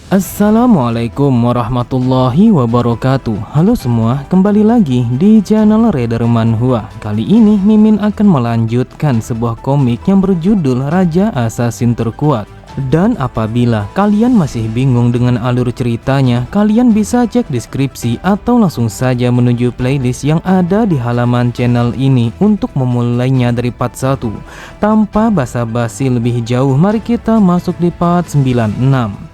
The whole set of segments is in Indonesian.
Assalamualaikum warahmatullahi wabarakatuh. Halo semua, kembali lagi di channel Raider Manhwa. Kali ini Mimin akan melanjutkan sebuah komik yang berjudul Raja Assassin Terkuat. Dan apabila kalian masih bingung dengan alur ceritanya, kalian bisa cek deskripsi atau langsung saja menuju playlist yang ada di halaman channel ini untuk memulainya dari part 1. Tanpa basa-basi lebih jauh, mari kita masuk di part 96.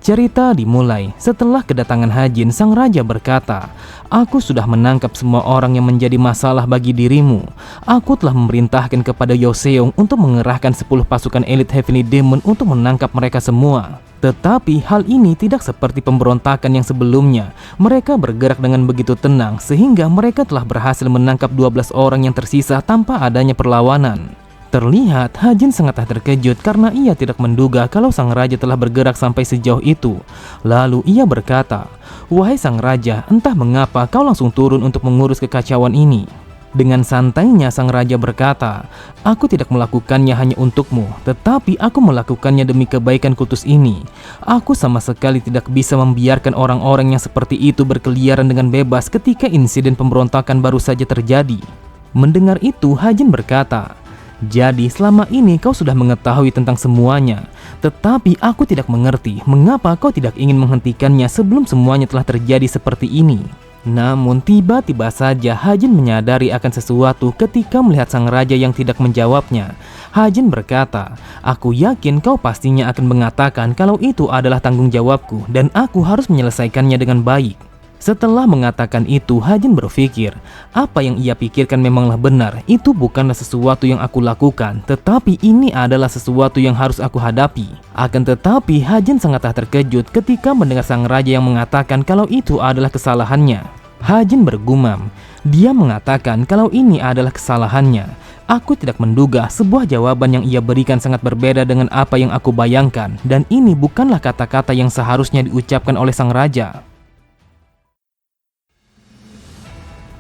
Cerita dimulai setelah kedatangan Hajin. Sang raja berkata, "Aku sudah menangkap semua orang yang menjadi masalah bagi dirimu. Aku telah memerintahkan kepada Yoseong untuk mengerahkan 10 pasukan elit Heavenly Demon untuk menangkap mereka semua. Tetapi hal ini tidak seperti pemberontakan yang sebelumnya. Mereka bergerak dengan begitu tenang sehingga mereka telah berhasil menangkap 12 orang yang tersisa tanpa adanya perlawanan." Terlihat Hajin sangat terkejut karena ia tidak menduga kalau sang raja telah bergerak sampai sejauh itu. Lalu ia berkata, "Wahai sang raja, entah mengapa kau langsung turun untuk mengurus kekacauan ini." Dengan santainya sang raja berkata, "Aku tidak melakukannya hanya untukmu, tetapi aku melakukannya demi kebaikan kultus ini. Aku sama sekali tidak bisa membiarkan orang-orang yang seperti itu berkeliaran dengan bebas ketika insiden pemberontakan baru saja terjadi." Mendengar itu Hajin berkata, "Jadi selama ini kau sudah mengetahui tentang semuanya. Tetapi aku tidak mengerti mengapa kau tidak ingin menghentikannya sebelum semuanya telah terjadi seperti ini." Namun tiba-tiba saja Hajin menyadari akan sesuatu ketika melihat sang raja yang tidak menjawabnya. Hajin berkata, "Aku yakin kau pastinya akan mengatakan kalau itu adalah tanggung jawabku dan aku harus menyelesaikannya dengan baik." Setelah mengatakan itu, Hajin berpikir, apa yang ia pikirkan memanglah benar. Itu bukanlah sesuatu yang aku lakukan, tetapi ini adalah sesuatu yang harus aku hadapi. Akan tetapi, Hajin sangat terkejut ketika mendengar sang raja yang mengatakan kalau itu adalah kesalahannya. Hajin bergumam, dia mengatakan kalau ini adalah kesalahannya. Aku tidak menduga sebuah jawaban yang ia berikan sangat berbeda dengan apa yang aku bayangkan. Dan ini bukanlah kata-kata yang seharusnya diucapkan oleh sang raja.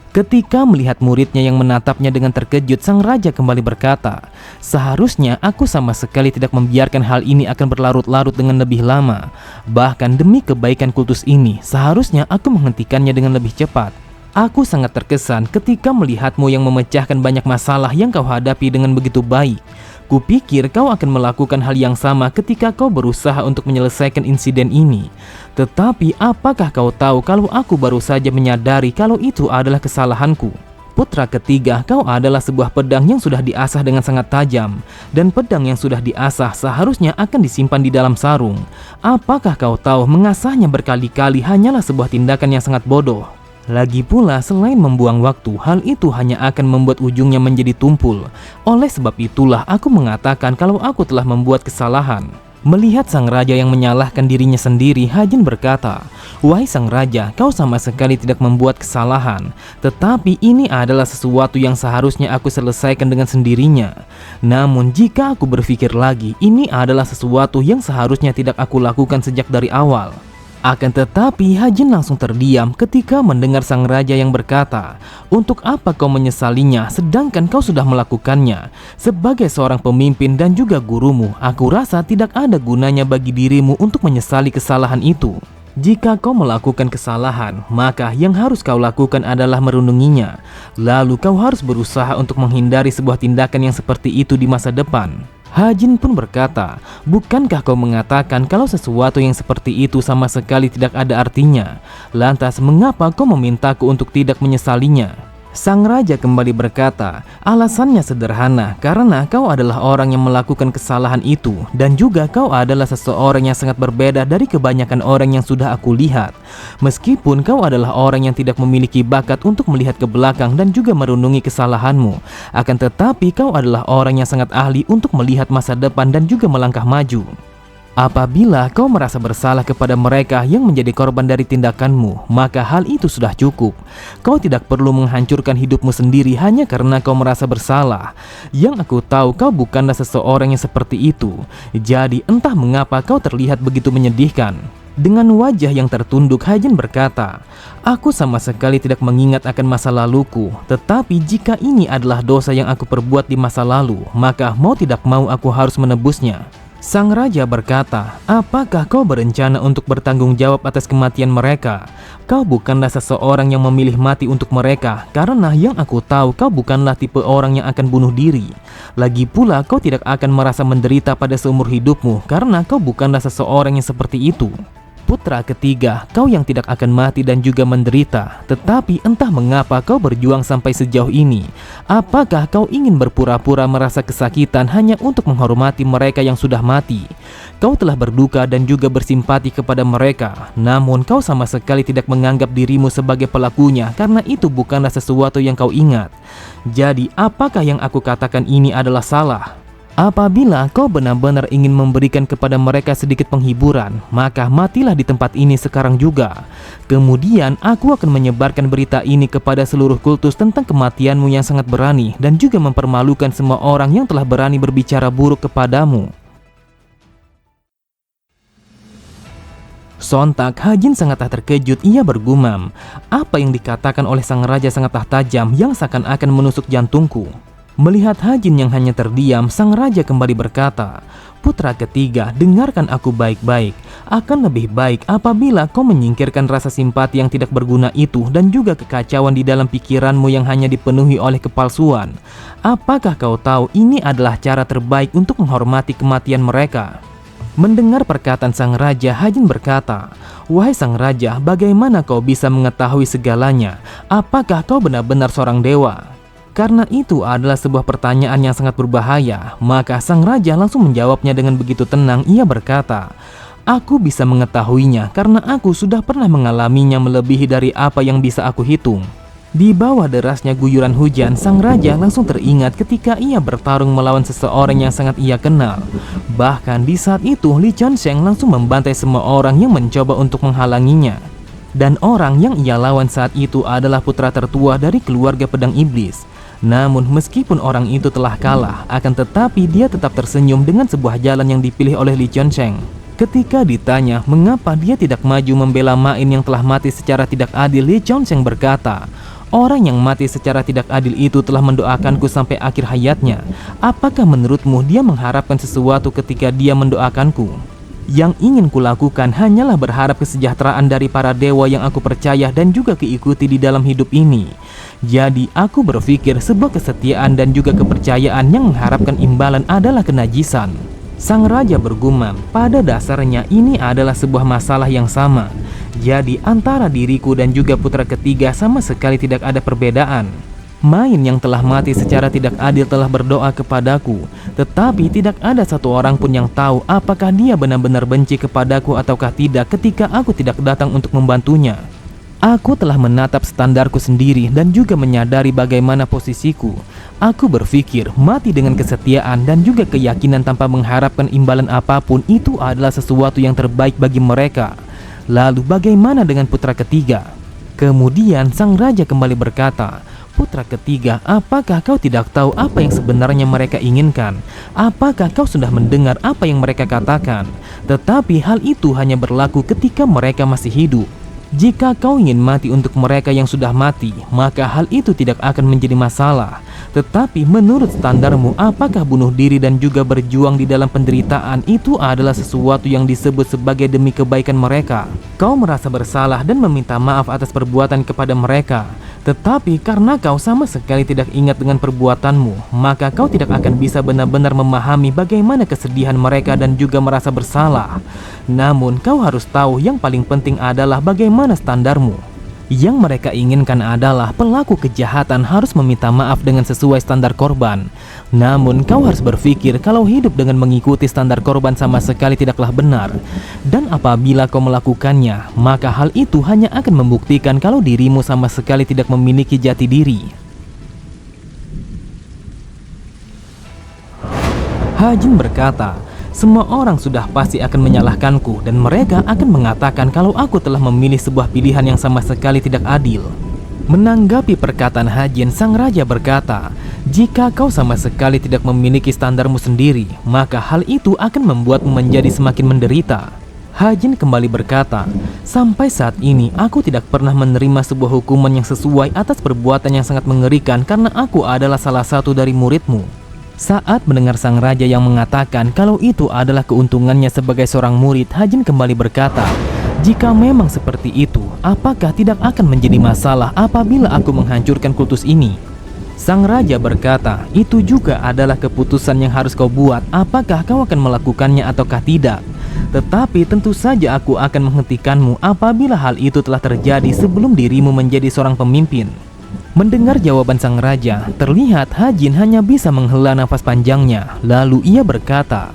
Ketika melihat muridnya yang menatapnya dengan terkejut, sang raja kembali berkata, "Seharusnya aku sama sekali tidak membiarkan hal ini akan berlarut-larut dengan lebih lama. Bahkan demi kebaikan kultus ini, seharusnya aku menghentikannya dengan lebih cepat. Aku sangat terkesan ketika melihatmu yang memecahkan banyak masalah yang kau hadapi dengan begitu baik. Kupikir kau akan melakukan hal yang sama ketika kau berusaha untuk menyelesaikan insiden ini. Tetapi apakah kau tahu kalau aku baru saja menyadari kalau itu adalah kesalahanku? Putra ketiga, kau adalah sebuah pedang yang sudah diasah dengan sangat tajam. Dan pedang yang sudah diasah seharusnya akan disimpan di dalam sarung. Apakah kau tahu mengasahnya berkali-kali hanyalah sebuah tindakan yang sangat bodoh? Lagi pula, selain membuang waktu, hal itu hanya akan membuat ujungnya menjadi tumpul. Oleh sebab itulah aku mengatakan kalau aku telah membuat kesalahan." Melihat sang raja yang menyalahkan dirinya sendiri, Hajin berkata, "Wahai sang raja, kau sama sekali tidak membuat kesalahan. Tetapi ini adalah sesuatu yang seharusnya aku selesaikan dengan sendirinya. Namun jika aku berpikir lagi, ini adalah sesuatu yang seharusnya tidak aku lakukan sejak dari awal." Akan tetapi Hajin langsung terdiam ketika mendengar sang raja yang berkata, "Untuk apa kau menyesalinya sedangkan kau sudah melakukannya? Sebagai seorang pemimpin dan juga gurumu, aku rasa tidak ada gunanya bagi dirimu untuk menyesali kesalahan itu. Jika kau melakukan kesalahan, maka yang harus kau lakukan adalah merenunginya. Lalu kau harus berusaha untuk menghindari sebuah tindakan yang seperti itu di masa depan." Hajin pun berkata, "Bukankah kau mengatakan kalau sesuatu yang seperti itu sama sekali tidak ada artinya? Lantas mengapa kau memintaku untuk tidak menyesalinya?" Sang raja kembali berkata, "Alasannya sederhana, karena kau adalah orang yang melakukan kesalahan itu. Dan juga kau adalah seseorang yang sangat berbeda dari kebanyakan orang yang sudah aku lihat. Meskipun kau adalah orang yang tidak memiliki bakat untuk melihat ke belakang dan juga merenungi kesalahanmu, akan tetapi kau adalah orang yang sangat ahli untuk melihat masa depan dan juga melangkah maju. Apabila kau merasa bersalah kepada mereka yang menjadi korban dari tindakanmu, maka hal itu sudah cukup. Kau tidak perlu menghancurkan hidupmu sendiri hanya karena kau merasa bersalah. Yang aku tahu kau bukanlah seseorang yang seperti itu. Jadi entah mengapa kau terlihat begitu menyedihkan." Dengan wajah yang tertunduk, Hajin berkata, "Aku sama sekali tidak mengingat akan masa laluku, tetapi jika ini adalah dosa yang aku perbuat di masa lalu, maka mau tidak mau aku harus menebusnya." Sang raja berkata, "Apakah kau berencana untuk bertanggung jawab atas kematian mereka? Kau bukanlah seseorang yang memilih mati untuk mereka, karena yang aku tahu kau bukanlah tipe orang yang akan bunuh diri. Lagi pula kau tidak akan merasa menderita pada seumur hidupmu, karena kau bukanlah seseorang yang seperti itu. Putra ketiga, kau yang tidak akan mati dan juga menderita, tetapi entah mengapa kau berjuang sampai sejauh ini. Apakah kau ingin berpura-pura merasa kesakitan hanya untuk menghormati mereka yang sudah mati? Kau telah berduka dan juga bersimpati kepada mereka, namun kau sama sekali tidak menganggap dirimu sebagai pelakunya karena itu bukanlah sesuatu yang kau ingat. Jadi, apakah yang aku katakan ini adalah salah? Apabila kau benar-benar ingin memberikan kepada mereka sedikit penghiburan, maka matilah di tempat ini sekarang juga. Kemudian aku akan menyebarkan berita ini kepada seluruh kultus tentang kematianmu yang sangat berani dan juga mempermalukan semua orang yang telah berani berbicara buruk kepadamu." Sontak Hajin sangatlah terkejut. Ia bergumam, "Apa yang dikatakan oleh sang raja sangatlah tajam yang seakan-akan menusuk jantungku." Melihat Hajin yang hanya terdiam, sang raja kembali berkata, "Putra ketiga, dengarkan aku baik-baik. Akan lebih baik apabila kau menyingkirkan rasa simpati yang tidak berguna itu dan juga kekacauan di dalam pikiranmu yang hanya dipenuhi oleh kepalsuan. Apakah kau tahu ini adalah cara terbaik untuk menghormati kematian mereka?" Mendengar perkataan sang raja, Hajin berkata, "Wahai sang raja, bagaimana kau bisa mengetahui segalanya? Apakah kau benar-benar seorang dewa?" Karena itu adalah sebuah pertanyaan yang sangat berbahaya, maka sang raja langsung menjawabnya dengan begitu tenang. Ia berkata, "Aku bisa mengetahuinya karena aku sudah pernah mengalaminya melebihi dari apa yang bisa aku hitung." Di bawah derasnya guyuran hujan, sang raja langsung teringat ketika ia bertarung melawan seseorang yang sangat ia kenal. Bahkan di saat itu, Li Chonsheng langsung membantai semua orang yang mencoba untuk menghalanginya. Dan orang yang ia lawan saat itu adalah putra tertua dari keluarga pedang iblis. Namun meskipun orang itu telah kalah, akan tetapi dia tetap tersenyum dengan sebuah jalan yang dipilih oleh Li Chonsheng. Ketika ditanya mengapa dia tidak maju membela Ma In yang telah mati secara tidak adil, Li Chonsheng berkata, "Orang yang mati secara tidak adil itu telah mendoakanku sampai akhir hayatnya. Apakah menurutmu dia mengharapkan sesuatu ketika dia mendoakanku? Yang ingin kulakukan hanyalah berharap kesejahteraan dari para dewa yang aku percaya dan juga keikuti di dalam hidup ini. Jadi aku berpikir sebuah kesetiaan dan juga kepercayaan yang mengharapkan imbalan adalah kenajisan." Sang raja bergumam, "Pada dasarnya ini adalah sebuah masalah yang sama. Jadi antara diriku dan juga putra ketiga sama sekali tidak ada perbedaan. Ma In yang telah mati secara tidak adil telah berdoa kepadaku, tetapi tidak ada satu orang pun yang tahu apakah dia benar-benar benci kepadaku ataukah tidak ketika aku tidak datang untuk membantunya. Aku telah menatap standarku sendiri dan juga menyadari bagaimana posisiku. Aku berpikir mati dengan kesetiaan dan juga keyakinan tanpa mengharapkan imbalan apapun itu adalah sesuatu yang terbaik bagi mereka. Lalu bagaimana dengan putra ketiga?" Kemudian sang raja kembali berkata, "Putra ketiga, apakah kau tidak tahu apa yang sebenarnya mereka inginkan? Apakah kau sudah mendengar apa yang mereka katakan? Tetapi hal itu hanya berlaku ketika mereka masih hidup. Jika kau ingin mati untuk mereka yang sudah mati, maka hal itu tidak akan menjadi masalah. Tetapi menurut standarmu, apakah bunuh diri dan juga berjuang di dalam penderitaan itu adalah sesuatu yang disebut sebagai demi kebaikan mereka? Kau merasa bersalah dan meminta maaf atas perbuatan kepada mereka. Tetapi karena kau sama sekali tidak ingat dengan perbuatanmu, maka kau tidak akan bisa benar-benar memahami bagaimana kesedihan mereka dan juga merasa bersalah. Namun kau harus tahu yang paling penting adalah bagaimana standarmu. Yang mereka inginkan adalah pelaku kejahatan harus meminta maaf dengan sesuai standar korban. Namun kau harus berpikir kalau hidup dengan mengikuti standar korban sama sekali tidaklah benar. Dan apabila kau melakukannya, maka hal itu hanya akan membuktikan kalau dirimu sama sekali tidak memiliki jati diri." Hajin berkata, "Semua orang sudah pasti akan menyalahkanku dan mereka akan mengatakan kalau aku telah memilih sebuah pilihan yang sama sekali tidak adil." Menanggapi perkataan Hajin, sang raja berkata, "Jika kau sama sekali tidak memiliki standarmu sendiri, maka hal itu akan membuatmu menjadi semakin menderita." Hajin kembali berkata, "Sampai saat ini aku tidak pernah menerima sebuah hukuman yang sesuai atas perbuatan yang sangat mengerikan karena aku adalah salah satu dari muridmu." Saat mendengar sang raja yang mengatakan kalau itu adalah keuntungannya sebagai seorang murid, Hajin kembali berkata, "Jika memang seperti itu, apakah tidak akan menjadi masalah apabila aku menghancurkan kultus ini?" Sang raja berkata, "Itu juga adalah keputusan yang harus kau buat, apakah kau akan melakukannya ataukah tidak. Tetapi tentu saja aku akan menghentikanmu apabila hal itu telah terjadi sebelum dirimu menjadi seorang pemimpin." Mendengar jawaban sang raja, terlihat Hajin hanya bisa menghela nafas panjangnya. Lalu ia berkata,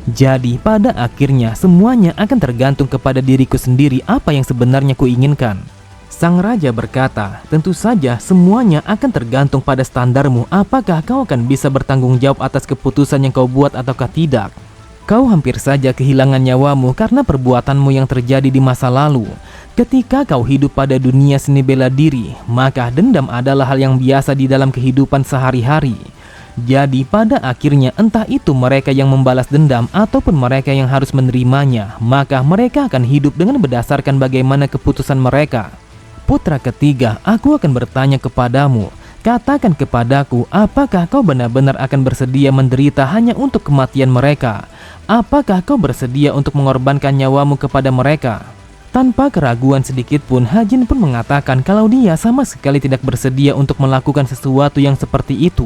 "Jadi pada akhirnya semuanya akan tergantung kepada diriku sendiri apa yang sebenarnya kuinginkan." Sang raja berkata, "Tentu saja semuanya akan tergantung pada standarmu, apakah kau akan bisa bertanggung jawab atas keputusan yang kau buat ataukah tidak. Kau hampir saja kehilangan nyawamu karena perbuatanmu yang terjadi di masa lalu. Ketika kau hidup pada dunia seni bela diri, maka dendam adalah hal yang biasa di dalam kehidupan sehari-hari. Jadi pada akhirnya entah itu mereka yang membalas dendam ataupun mereka yang harus menerimanya, maka mereka akan hidup dengan berdasarkan bagaimana keputusan mereka. Putra ketiga, aku akan bertanya kepadamu. Katakan kepadaku, apakah kau benar-benar akan bersedia menderita hanya untuk kematian mereka? Apakah kau bersedia untuk mengorbankan nyawamu kepada mereka?" Tanpa keraguan sedikit pun, Hajin pun mengatakan kalau dia sama sekali tidak bersedia untuk melakukan sesuatu yang seperti itu.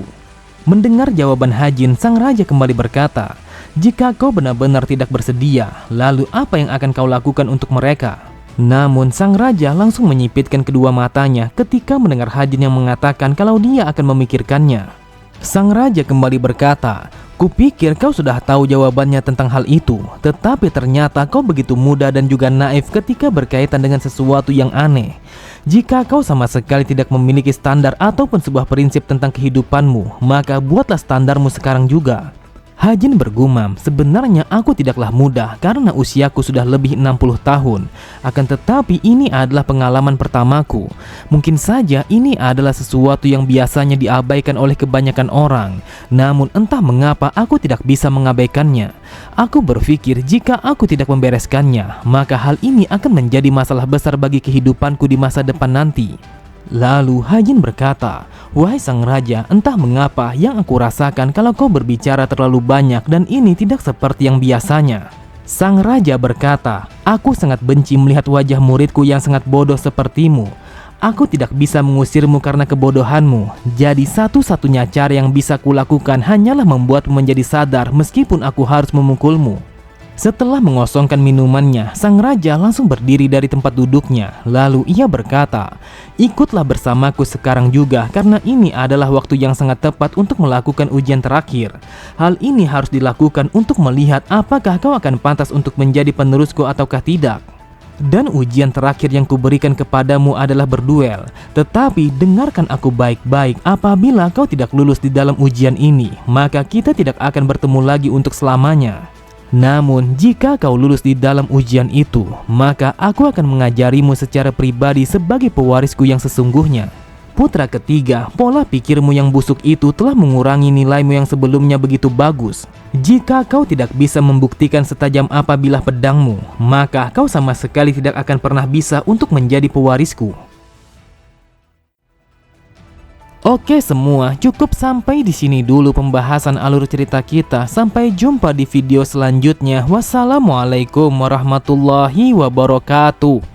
Mendengar jawaban Hajin, sang raja kembali berkata, "Jika kau benar-benar tidak bersedia, lalu apa yang akan kau lakukan untuk mereka?" Namun sang raja langsung menyipitkan kedua matanya ketika mendengar Hajin yang mengatakan kalau dia akan memikirkannya. Sang raja kembali berkata, "Kupikir kau sudah tahu jawabannya tentang hal itu, tetapi ternyata kau begitu muda dan juga naif ketika berkaitan dengan sesuatu yang aneh. Jika kau sama sekali tidak memiliki standar ataupun sebuah prinsip tentang kehidupanmu, maka buatlah standarmu sekarang juga." Hajin bergumam, "Sebenarnya aku tidaklah muda karena usiaku sudah lebih 60 tahun. Akan tetapi ini adalah pengalaman pertamaku. Mungkin saja ini adalah sesuatu yang biasanya diabaikan oleh kebanyakan orang. Namun entah mengapa aku tidak bisa mengabaikannya. Aku berpikir jika aku tidak membereskannya, maka hal ini akan menjadi masalah besar bagi kehidupanku di masa depan nanti." Lalu Hajin berkata, "Wahai sang raja, entah mengapa yang aku rasakan kalau kau berbicara terlalu banyak dan ini tidak seperti yang biasanya." Sang raja berkata, "Aku sangat benci melihat wajah muridku yang sangat bodoh sepertimu. Aku tidak bisa mengusirmu karena kebodohanmu. Jadi satu-satunya cara yang bisa kulakukan hanyalah membuatmu menjadi sadar meskipun aku harus memukulmu." Setelah mengosongkan minumannya, sang raja langsung berdiri dari tempat duduknya. Lalu ia berkata, "Ikutlah bersamaku sekarang juga karena ini adalah waktu yang sangat tepat untuk melakukan ujian terakhir. Hal ini harus dilakukan untuk melihat apakah kau akan pantas untuk menjadi penerusku ataukah tidak. Dan ujian terakhir yang kuberikan kepadamu adalah berduel. Tetapi dengarkan aku baik-baik, apabila kau tidak lulus di dalam ujian ini, maka kita tidak akan bertemu lagi untuk selamanya. Namun jika kau lulus di dalam ujian itu, maka aku akan mengajarimu secara pribadi sebagai pewarisku yang sesungguhnya. Putra ketiga, pola pikirmu yang busuk itu telah mengurangi nilaimu yang sebelumnya begitu bagus. Jika kau tidak bisa membuktikan setajam apa bilah pedangmu, maka kau sama sekali tidak akan pernah bisa untuk menjadi pewarisku." Oke semua, cukup sampai di sini dulu pembahasan alur cerita kita. Sampai jumpa di video selanjutnya. Wassalamualaikum warahmatullahi wabarakatuh.